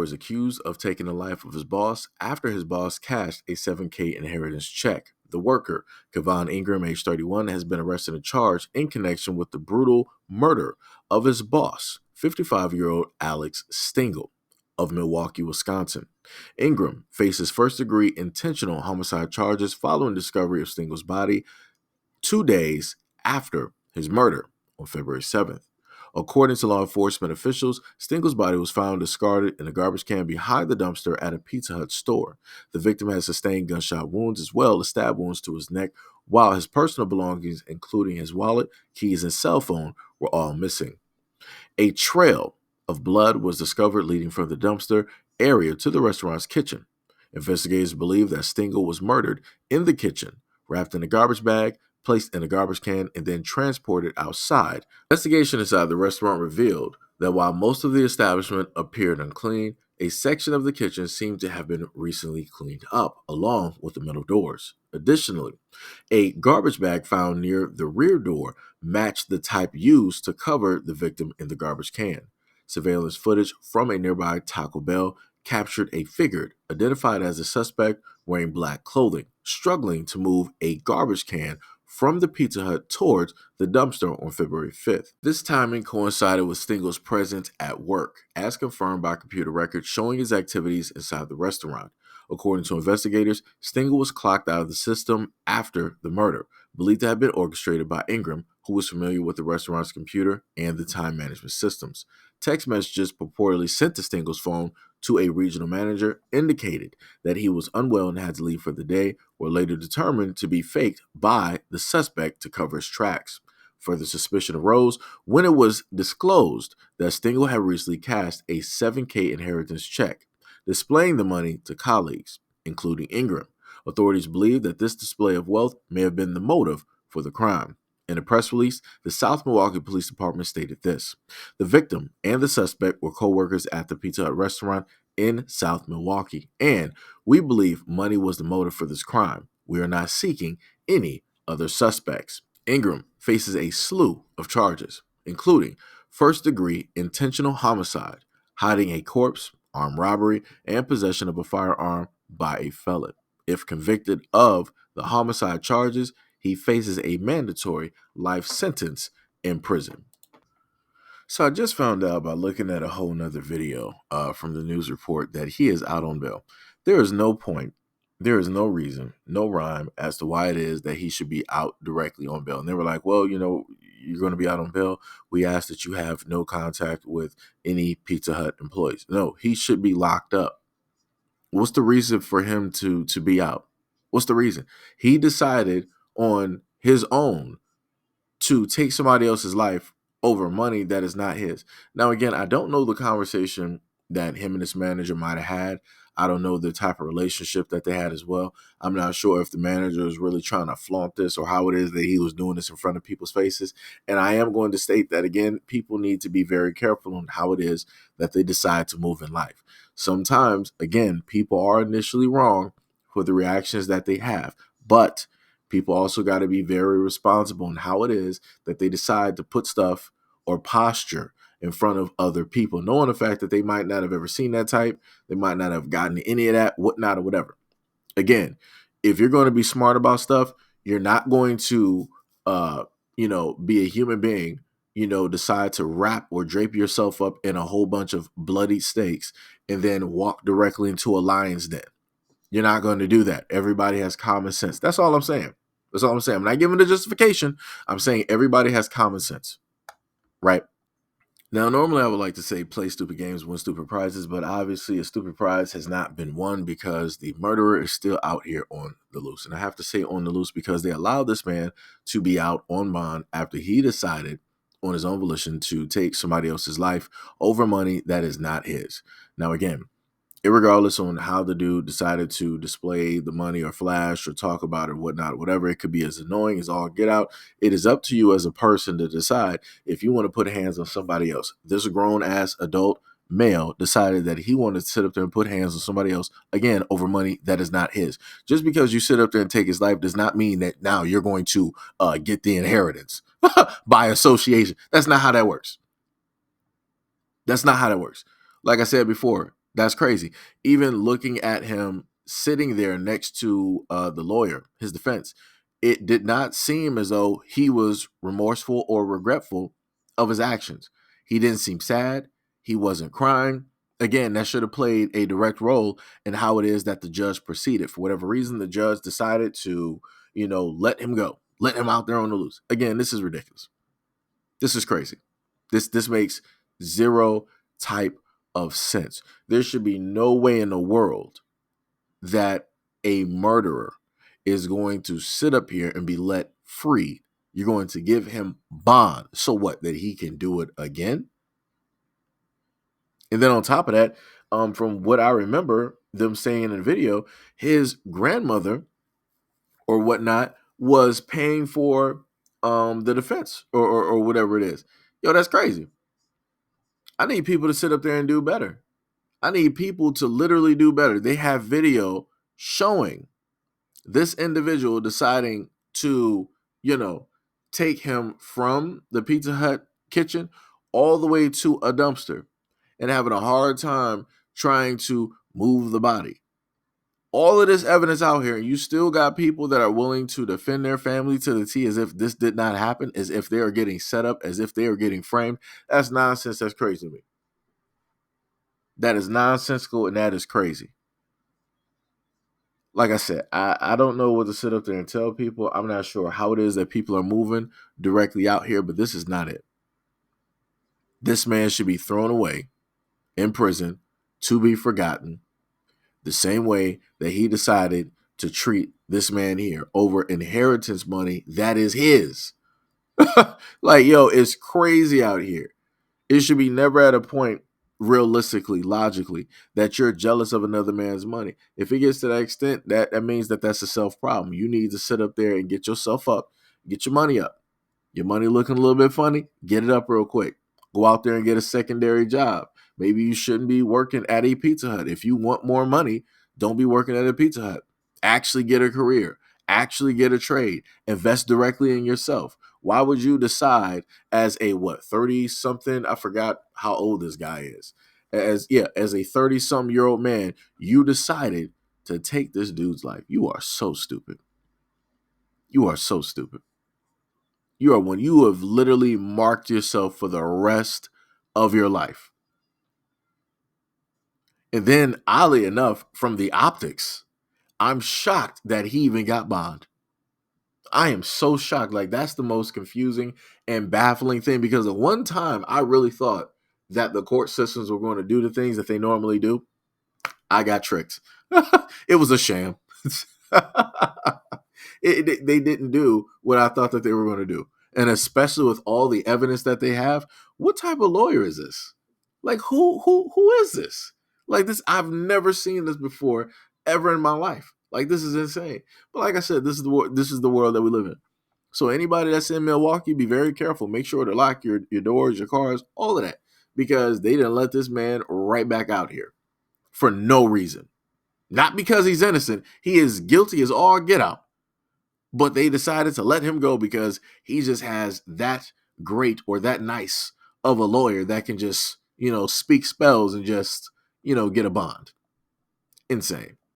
is accused of taking the life of his boss after his boss cashed a $7K inheritance check. The worker, Kevon Ingram, age 31, has been arrested and charged in connection with the brutal murder of his boss, 55-year-old Alex Stengel of Milwaukee, Wisconsin. Ingram faces first-degree intentional homicide charges following discovery of Stengel's body 2 days after his murder on February 7th. According to law enforcement officials, Stengel's body was found discarded in a garbage can behind the dumpster at a Pizza Hut store. The victim had sustained gunshot wounds as well as stab wounds to his neck, while his personal belongings, including his wallet, keys, and cell phone, were all missing. A trail of blood was discovered leading from the dumpster area to the restaurant's kitchen. Investigators believe that Stengel was murdered in the kitchen, wrapped in a garbage bag, placed in a garbage can, and then transported outside. Investigation inside the restaurant revealed that while most of the establishment appeared unclean, a section of the kitchen seemed to have been recently cleaned up, along with the metal doors. Additionally, a garbage bag found near the rear door matched the type used to cover the victim in the garbage can. Surveillance footage from a nearby Taco Bell captured a figure identified as a suspect wearing black clothing, struggling to move a garbage can from the Pizza Hut towards the dumpster on February 5th. This timing coincided with Stengel's presence at work, as confirmed by computer records showing his activities inside the restaurant. According to investigators, Stengel was clocked out of the system after the murder, believed to have been orchestrated by Ingram, who was familiar with the restaurant's computer and the time management systems. Text messages purportedly sent to Stengel's phone to a regional manager indicated that he was unwell and had to leave for the day, were later determined to be faked by the suspect to cover his tracks. Further suspicion arose when it was disclosed that Stengel had recently cashed a $7K inheritance check, displaying the money to colleagues, including Ingram. Authorities believe that this display of wealth may have been the motive for the crime. In a press release, the South Milwaukee Police Department stated this: the victim and the suspect were co-workers at the Pizza Hut restaurant in South Milwaukee, and we believe money was the motive for this crime. We are not seeking any other suspects. Ingram faces a slew of charges, including first-degree intentional homicide, hiding a corpse, armed robbery, and possession of a firearm by a felon. If convicted of the homicide charges, he faces a mandatory life sentence in prison. So I just found out by looking at a whole nother video from the news report that he is out on bail. There is no point, there is no reason, no rhyme as to why it is that he should be out directly on bail. And they were like, well, you know, you're going to be out on bail. We ask that you have no contact with any Pizza Hut employees. No, he should be locked up. What's the reason for him to be out? What's the reason? He decided on his own to take somebody else's life over money that is not his. Now, again, I don't know the conversation that him and his manager might have had. I don't know the type of relationship that they had as well. I'm not sure if the manager was really trying to flaunt this or how it is that he was doing this in front of people's faces. And I am going to state that, again, people need to be very careful on how it is that they decide to move in life. Sometimes, again, people are initially wrong for the reactions that they have, but people also got to be very responsible in how it is that they decide to put stuff or posture in front of other people, knowing the fact that they might not have ever seen that type, they might not have gotten any of that, whatnot, or whatever. Again, if you're going to be smart about stuff, you're not going to, be a human being, decide to wrap or drape yourself up in a whole bunch of bloody steaks and then walk directly into a lion's den. You're not going to do that. Everybody has common sense. That's all I'm saying. That's all I'm saying. I'm not giving a justification. I'm saying everybody has common sense, right? Now, normally I would like to say play stupid games, win stupid prizes, but obviously a stupid prize has not been won because the murderer is still out here on the loose. And I have to say on the loose because they allowed this man to be out on bond after he decided on his own volition to take somebody else's life over money that is not his. Now, again, irregardless on how the dude decided to display the money or flash or talk about it or whatnot, whatever it could be as annoying as all get out, it is up to you as a person to decide if you want to put hands on somebody else. This grown-ass adult male decided that he wanted to sit up there and put hands on somebody else, again, over money that is not his. Just because you sit up there and take his life does not mean that now you're going to get the inheritance by association. That's not how that works. That's not how that works. Like I said before, That's crazy. Even looking at him sitting there next to the lawyer, his defense, it did not seem as though he was remorseful or regretful of his actions. He didn't seem sad. He wasn't crying. Again, that should have played a direct role in how it is that the judge proceeded. For whatever reason, the judge decided to, let him go, let him out there on the loose. Again, this is ridiculous. This is crazy. This makes zero type of sense. There should be no way in the world that a murderer is going to sit up here and be let free. You're going to give him bond. So what? That he can do it again? And then on top of that, from what I remember them saying in the video, his grandmother or whatnot was paying for the defense or whatever it is. Yo, that's crazy. I need people to sit up there and do better. I need people to literally do better. They have video showing this individual deciding to, take him from the Pizza Hut kitchen all the way to a dumpster and having a hard time trying to move the body. All of this evidence out here, and you still got people that are willing to defend their family to the T as if this did not happen, as if they are getting set up, as if they are getting framed. That's nonsense. That's crazy to me. That is nonsensical and that is crazy. Like I said, I don't know what to sit up there and tell people. I'm not sure how it is that people are moving directly out here, but this is not it. This man should be thrown away in prison to be forgotten the same way that he decided to treat this man here over inheritance money that is his. Like, yo, it's crazy out here. It should be never at a point, realistically, logically, that you're jealous of another man's money. If it gets to that extent, that means that that's a self problem. You need to sit up there and get yourself up, get your money up. Your money looking a little bit funny, get it up real quick. Go out there and get a secondary job. Maybe you shouldn't be working at a Pizza Hut. If you want more money, don't be working at a Pizza Hut. Actually get a career. Actually get a trade. Invest directly in yourself. Why would you decide as a 30 something? I forgot how old this guy is. As a 30-some-year-old man, you decided to take this dude's life. You are so stupid. You are so stupid. You are when you have literally marked yourself for the rest of your life. And then, oddly enough, from the optics, I'm shocked that he even got bond. I am so shocked. Like, that's the most confusing and baffling thing, because at one time I really thought that the court systems were going to do the things that they normally do. I got tricked. It was a sham. They didn't do what I thought that they were going to do. And especially with all the evidence that they have, what type of lawyer is this? Like, who is this? Like, this, I've never seen this before ever in my life. Like, this is insane. But like I said, this is the world that we live in. So anybody that's in Milwaukee, be very careful. Make sure to lock your doors, your cars, all of that, because they didn't let this man right back out here for no reason. Not because he's innocent. He is guilty as all get out. But they decided to let him go because he just has that great or that nice of a lawyer that can just, speak spells and just, get a bond. Insane.